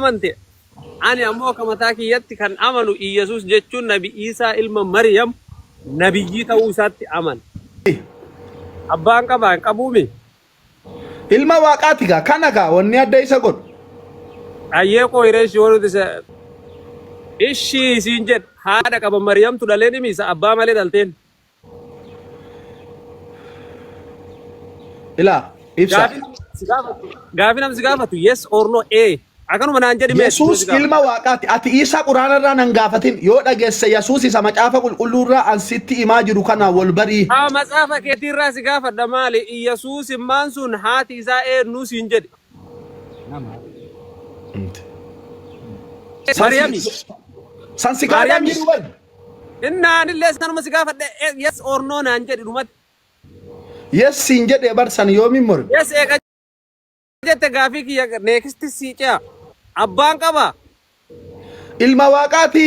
amante. Ani ammoo akka mataa kiyyatti kan amanu Iyyasuus jechuun Nabi Isaa ilma Maryam nabiyyii ta'uu isaatti amana. Abbaan qabaa hin qabuumi. Ilma waaqaati gaa kana gaa wanni adda isa godhu. Ayyee koo hireeshi waluuti isa ishii isiin jedhe haadha qaba Maryamtu dhalee dhimi isa abbaa malee dhalteen. Ilaa ibsa. Gaafi namsi gaafatu yes or no akkanuma naan jedhime. Yesuus ilma waaqaati. Ati Isaa quraanarraa nan gaafatin yoo dhageesse Yesuus isa macaafa qulqulluurraa an sitti himaa jiru kana wal barii. Haa macaafa keetiirraa si gaafadha maali? Yesuus immaan sun haati isaa eenyu siin jedhe. Maryami. San si gaafadha jiru wal. Innaan illee sanuma si gaafadha yes or no naan jedhi dhumatti. Yes siin jedhee barsan yoomin mor. Yes eega jette gaafii kiyya neekisti sii ce'a. Abbaan qaba. Ilma waaqaati.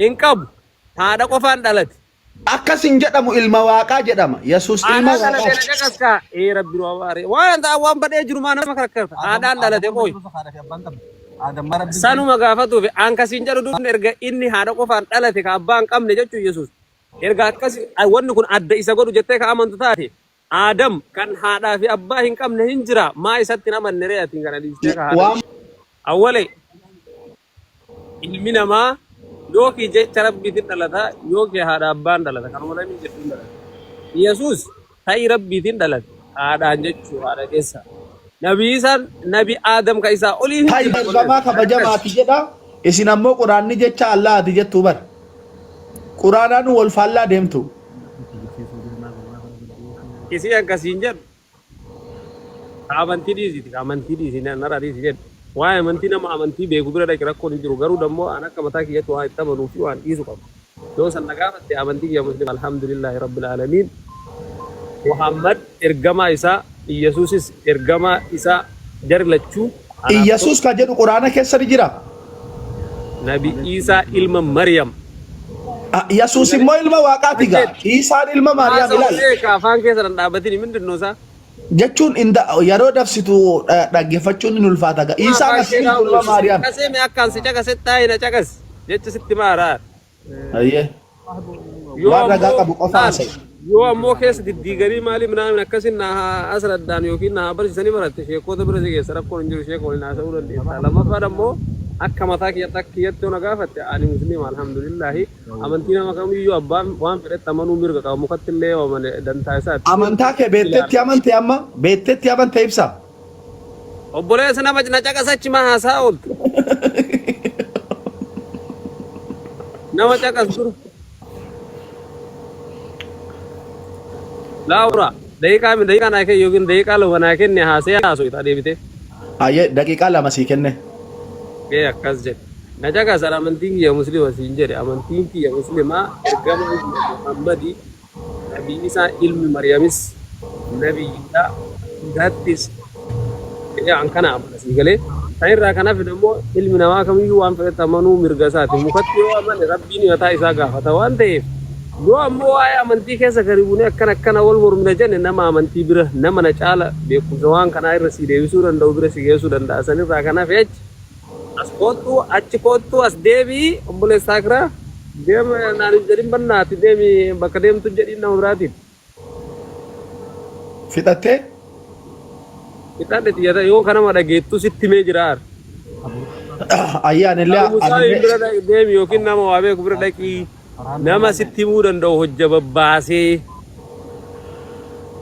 Hin qabu. Haadha qofaan dhalate. Akkasin jedhamu ilma waaqaa jedhama. Yesuus ilma waaqaati. Rabbi roobare. Waan ta'an waan badhee jiru maa nama karkarta. Haadhaan dhalate qooyi. Sanuma gaafatuuf akkasiin jedhu duun erga inni haadha qofaan dhalate ka abbaan qabne jechuun Yesuus. Erga akkasi wanni kun adda isa godhu jettee ka amantu taate. Adam kan haadhaa fi abbaa hin qabne hin jira. Maa isatti namanne re'atiin kana dhiistee ka haadha. Awwalee ilmi namaa yookiin jecha rabbiitiin dhalata yookiin haadha abbaan dhalata kanuma lamii jechuun dhalata. Yesuus ta'ii rabbiitiin dhalate haadhaan jechuu haadha keessa. Nabi Adam ka isaa olii hin jiru. Ta'ii barbamaa kabajamaati jedha. Isin ammoo quraanni jecha Allaahati jettuu bar. Quraanaan wal faallaa deemtu. Isi akkasiin jedhu. Amantii dhiisiti narraa dhiisi jedhu. Waa'ee amantii nama amantii beeku bira dhaqe rakkoon hin jiru garuu dammoo an akka mataa kiyyatti waan itti amanuu fi waan dhiisu qabu. Yoo san na gaafatte amantii kiyya musliima alhamdulillahi rabbil aalamiin. Muhammad ergamaa isaa Iyyasuusis ergamaa isaa jari lachuu. Iyyasuus ka jedhu quraana keessa ni jira. Nabi Isaa ilma Maryam. Yesuus immoo ilma waaqaati gaa. Isaan ilma Maariyaam ilaala. Afaan keessa nan dhaabbatini mindinoo isaa. Jechuun yeroo dabsitu dhaggeeffachuun ni ulfaata gaa. Isaan asiin ilma Maariyaam. Kasee mee akkaan si caqaset taa'ina caqas jecha sitti maaraa. Ayyee. Waan ragaa qabu qofaan sa'i. Yoo ammoo keessa diddiiganii maali minaamin akkasin naa asraddaan yookiin naa barsiisanii baratte sheekota bira si keessa rakkoon hin jiru sheekoo waliin haasa'uu dandeessa. Lammaffaan ammoo akka mataa kiyyatti akka kiyyatti yoo na gaafatte ani musliima alhamdulillahi amantii nama kamiyyuu abbaan waan fedhetti amanuu mirga qaba mukatti illee waamane dantaa isaati. Amantaa kee beettetti amante amma beettetti amante ibsa. Obboleessa nama na caqasachi maa haasaa ooltu. Nama caqas duru. Laura daqiiqaa naa kenne yookiin daqiiqaa lama naa kenne haasee haasoo itti adeemite. Ayyee daqiiqaa lama sii kenne. Akkas jedhe. Na caqasan amantiin kiyya musliima siin jedhe amantiin kiyya musliimaa ergama Muhammadi Nabi Isaa ilmi Maryamis Nabiyyiidha gaattis an kana amana sii galee kan irraa kanaaf immoo ilmi namaa kamiyyuu waan fedhetti amanuu mirga isaati mukatti yoo amane rabbiin mataa isaa gaafata waan ta'eef yoo ammoo waa'ee amantii keessa gadi buunee akkana wal mormina jenne nama amantii bira nama na caala beekumsa waan kanaa irra si deebisuu danda'u bira si geessuu danda'a san irraa kanaaf jecha as kootu achi kootu as deebii obboleessaa kiraa deema naan jedhin bannaati deemi bakka deemtu jedhin nama biraatiin. Fixattee? Fixadhe xiyyata yoo kanama dhageettu sitti mee jiraar. Ayyaan illee deemi yookiin nama waa beeku bira dhaqii nama sitti himuu danda'u hojja babbaasee.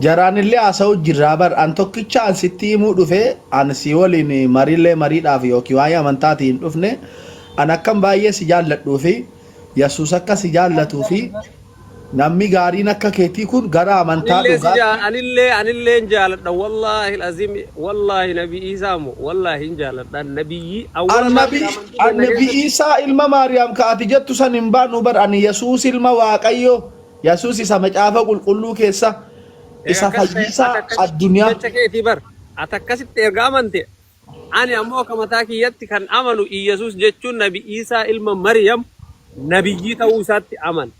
Jaraan illee haasa'u jirraa bar an tokkicha an sitti himuu dhufee an si waliin mariillee mariidhaaf yookiin waa'ee amantaatiin dhufne an akkam baay'ee si jaalladhuu fi Yesuus akka si jaallatuu fi namni gaariin akka keetii kun gara amantaa dhugaa. Anillee hin jaalladha wallaahi aziim wallaahi Nabi Isaa moo wallaahi hin jaalladha nabiyyi Nabi Isaa ilma Maariyaam kaati jettu san hin baanu bar ani Yesuus ilma Waaqayyoo Yesuus isa macaafa qulqulluu keessa. Isa fayyisaa addunyaa. Jecha keetii bar ati akkasitti erga amante ani ammoo akka mataa kiyyatti kan amanu Iyyasuus jechuun Nabi Isaa ilma Maryam nabiyyii ta'uu isaatti amana.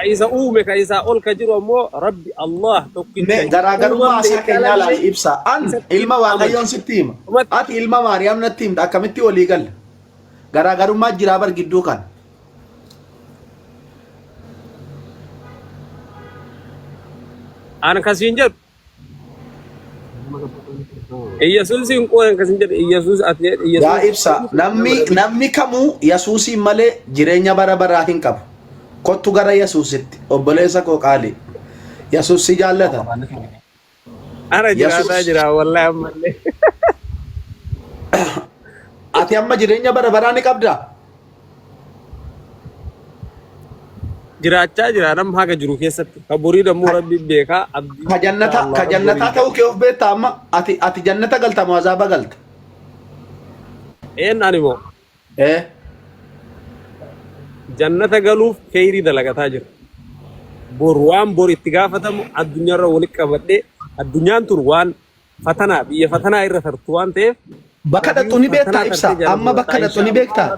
Kaisa uume kaisa ol ka jiru ammoo Rabbi Allah tokkicha. Garaagarummaa isaa keenyaa laali ibsa. An ilma waaqayyoon sitti hima. Ati ilma Maariyaam natti himta akkamitti walii galla? Garaagarummaa jiraa bar gidduu kan. Ana kasiin jedhu. Yesuusin qoran kasiin jedhu Yesuus ati Yesuus. Yaa ibsa namni kamuu Yesuusin malee jireenya bara baraa hin qabu. Kottu gara Yesuusitti obboleessa koo qaali. Yesuus si jaallata. Ara jiraataa jira wallahi ammallee. Ati amma jireenya bara baraa ni qabdaa? Jiraachaa jira nam haga jiru keessatti. Ka borii dammoo Rabbi beekaa abdii. Ka jannataa ta'uu kee of beektaa amma ati jannata galta moo azaaba galta? Ani moo jannata galuuf kheyrii dalagataa jira. Waan bor itti gaafatamu addunyaarra walitti qabadhee addunyaan tun waan fatanaa biyya fatanaa irra tartu waan ta'eef. Bakka dhaqxu ni beektaa ibsa amma bakka dhaqxu ni beektaa?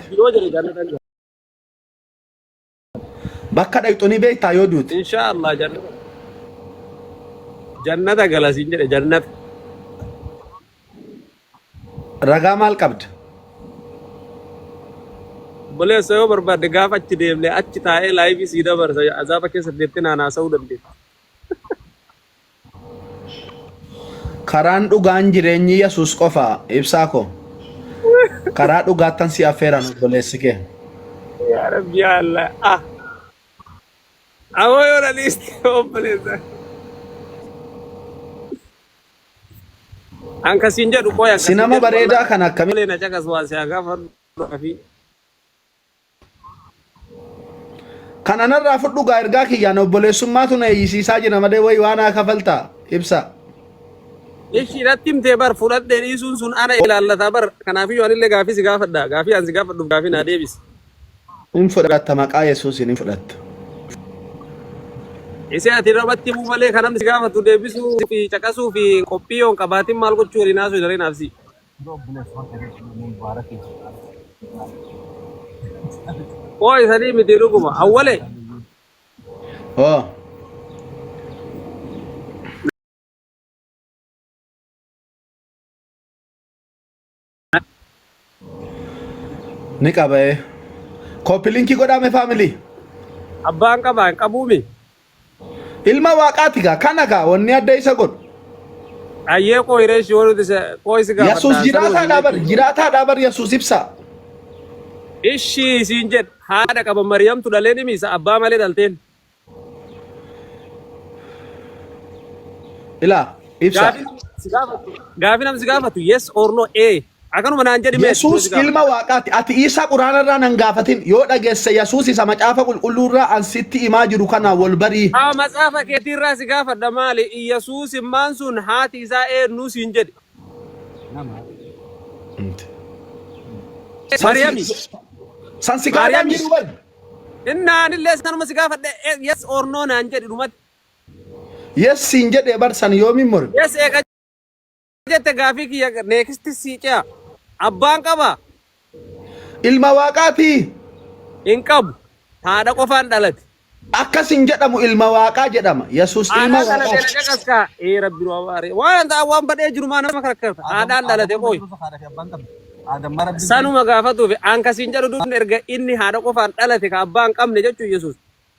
Bakka dhaqxu ni beektaa yoo duuti? Inshaallah jannata galasiin jedhe jannata. Ragaa maal qabda? Boleessa yoo barbaadde gaafa achi deemnee achi taa'ee laayivii sii dabarsa azaaba keessa deettee naanaasa'uu dandeessa. Karaan dhugaan jireenyi Yesuus qofa ibsaa koo. Karaa dhugaattan si affeeran obboleessi kee. Yaa Rabbi yaa Allah. Awoo yoo dhaliiste obboleessa. Ankasiin jedhu qoya. Si nama bareedaa kan akkamii? Na caqasuwaa si gaafa fi. Kananarraa fudhu gaa ergaa kiyyaan obboleessummaatu na eeyyisiisaa jira malee wayi waan haa kafaltaa ibsa. Ishiidhatti himtee bar fudhadhee dhiisuun sun ana ilaallata bar kanaafiyyuu anillee gaafii si gaafadha gaafii an si gaafadhuuf gaafii naa deebisi. Hin fudhatta maqaa Yesuusin hin fudhatta. Isee ati irratti himuu malee kan namni si gaafatu deebisuu fi caqasuu fi qophii yoon qabaatiin maal gochuu waliin haasoo daree naafsi. Oo isanii miti dhuguma awwalee. Ni qabae. Koppilinkii godhame family. Abbaan qabaan qabuumi. Ilma waaqaati gaa kana gaa wanni adda isa godhu. Ayyee koo hireeshi warri qoisi gaafadha. Yesuus jiraataa bar Yesuus ibsa. Ishii siin jedh haadha qaba Mariyamtu dhalee ni miisa abbaa malee dhalteen. Ilaa ibsa. Gaafii namni si gaafatu yes or no akkanuma naan jedhime. Yesuus ilma waaqaati ati isa quraanarraa nan gaafatin yoo dhageesse Yesuus isa macaafa qulqulluurraa an sitti himaa jiru kana wal barii. Macaafa keetiirraa si gaafadha maali Yesuus immaan sun haati isaa eenyu siin jedhe. Mariyami. Sansi gaadami dhuban. Innaanillee sanuma si gaafadhe yes or no naan jedhi dhumatti. Yes siin jedhee barsan yoomin mor. Yes eega jette gaafii kiyya neekisti sii ce'a. Abbaan qaba. Ilma waaqaati. Hin qabu. Haadha qofaan dhalate. Akkasin jedhamu ilma waaqaa jedhama. Yesuus ilma waaqaa. Rabbi nu abaare. Waan ta'an waan badhee jiru maa nama kakkarfa. Haadhaan dhalate qoy. Sanuma gaafatuuf ankasiin jedhu duun erga inni haadha qofaan dhalate ka abbaan qabne jechuun Yesuus.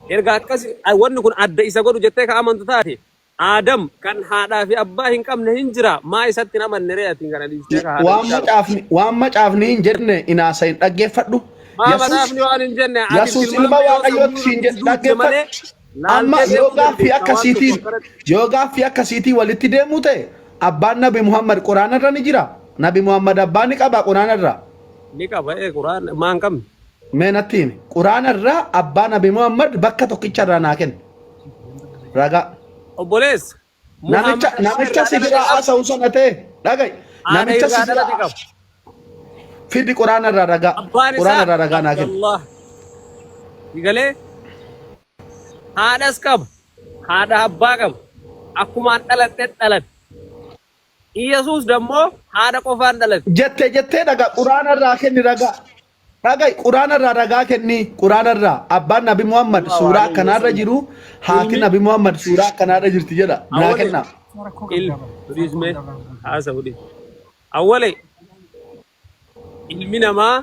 Erga akkasi wanni kun adda isa godhu jettee ka amantu taate. Adam kan haadhaa fi abbaa hin qabne hin jira maa isatti nama nereeyatiin kana dhiistee ka haadha. Waan macaafni hin jenne inaasa hin dhaggeeffadhu. Maa macaafni waan hin jenne. Yesuus ilma waaqayyooti siin jedhu dhaggeeffadhu. Amma yoo gaaffii akkasiitii walitti deemuu ta'e abbaan Nabi Muhammad quraanarra ni jira. Nabi Muhammad abbaan ni qaba quraanarra. Ni qaba quraan maan qabne. Mee natti himi quraanarra abbaa Nabi Muhammad bakka tokkicharraa naa kenna. Ragaa. Obboleessa. Namicha sibiraa haasa'u sana ta'e dhaga'i. Namicha sibiraa fidi quraanarraa ragaa. Quraanarraa ragaa naa kenna. Galee haadhas qaba. Haadha abbaa qaba. Akkumaan dhalatte dhalate. Yesuus dammoo haadha qofaan dhalate. Jettee dhagaa quraanarraa kenni ragaa. Ragai Quraana irraa ragaa kenni. Quraana irraa abbaan Nabi Muhammad suuraa kanarra jiru haati Nabi Muhammad suuraa kanarra jirti jedha. Naa kenna. Turisme haasa hudi. Awwale ilmi namaa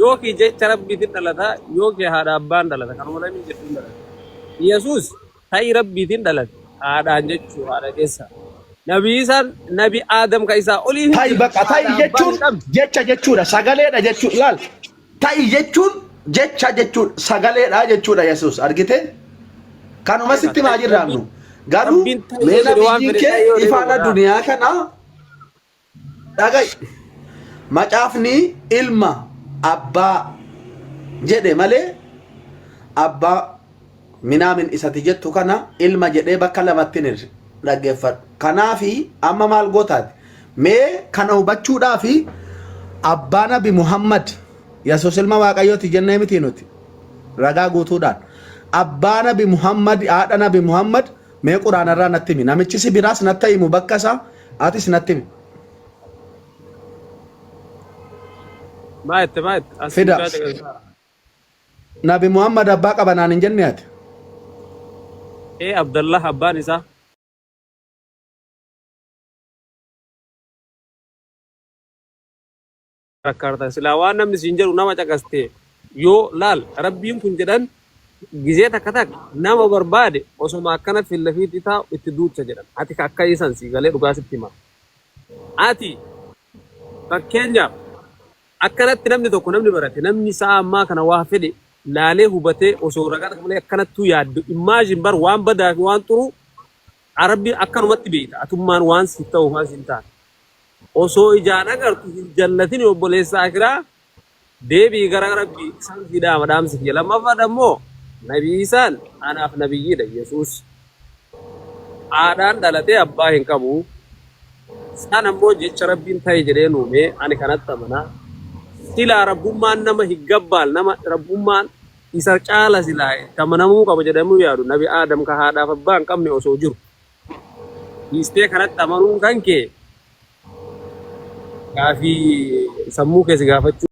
yookiin jecha rabbiitiin dhalata yookiin haadha abbaan dhalata kanuma lamin jechuun dhalata. Yesuus ta'ii rabbiitiin dhalate haadhaan jechuu haadha keessa. Nabi Isaan Nabi Adam ka isaa olii. Ta'ii baqa ta'ii jechuun jecha jechuudha sagaleedha jechuudha laal. Ta'ii jechuun jecha jechuudha sagaleedha jechuudha Yesuus argite. Kanuma sitti maa jirraannu. Garuu meeshaa biyyi kee ifaana duniyaa kana dhagai macaafni ilma abbaa jedhe malee abbaa minaamin isati jettu kana ilma jedhee bakka lamatti dhaggeeffadhu. Kanaafi amma maal gootaati mee kana hubachuudhaafi abbaa Nabi Muhammad Yesuus ilma Waaqayyooti jennee miti nuti ragaa guutuudhaan abbaa Nabi Muhammad haadha Nabi Muhammad mee Quraana irraa natti himi namichi si biraas natti himu bakka isaa atis natti himi. Maayette Fida Nabi Muhammad abbaa qabanaan hin jenne ati. Abdallah abbaan isaa. Rakkaarta silaa waan namni siin jedhu nama caqaste yoo laal rabbiin kun jedhan gizee takka takka nama barbaade osoma akkana fillafiitti taa'u itti duucha jedhan ati akka isan si galee dhugaa sitti hima. Ati fakkeenyaaf akkanatti namni tokko namni barate namni isaa ammaa kana waa fedhe laalee hubatee osoo ragaa malee akkanattuu yaaddu imaajin bar waan badaa fi waan xuru Arabbiin akkanumatti beekta atummaan waan si ta'u waan si ta'a. Osoo ijaan agartu jannatin obboleessaa akiraa deebii gara rabbii isaan fidaa madaamsi fi lammaffaa ammoo Nabi Isaan anaaf nabiyyiidha Yesuus. Haadhaan dhalatee abbaa hin qabu. Isaan ammoo jecha rabbiin ta'e jedhee nuumee ani kanatti amanaa. Silaa rabbummaan nama hin gabbaal nama rabbummaan isa caala silaa amanamuu qaba jedhamuu yaadu Nabi Adam ka haadhaaf abbaa hin qabne osoo jiru. Dhiistee kanatti amanuun kan kee gaafii sammuu keessa gaafachuu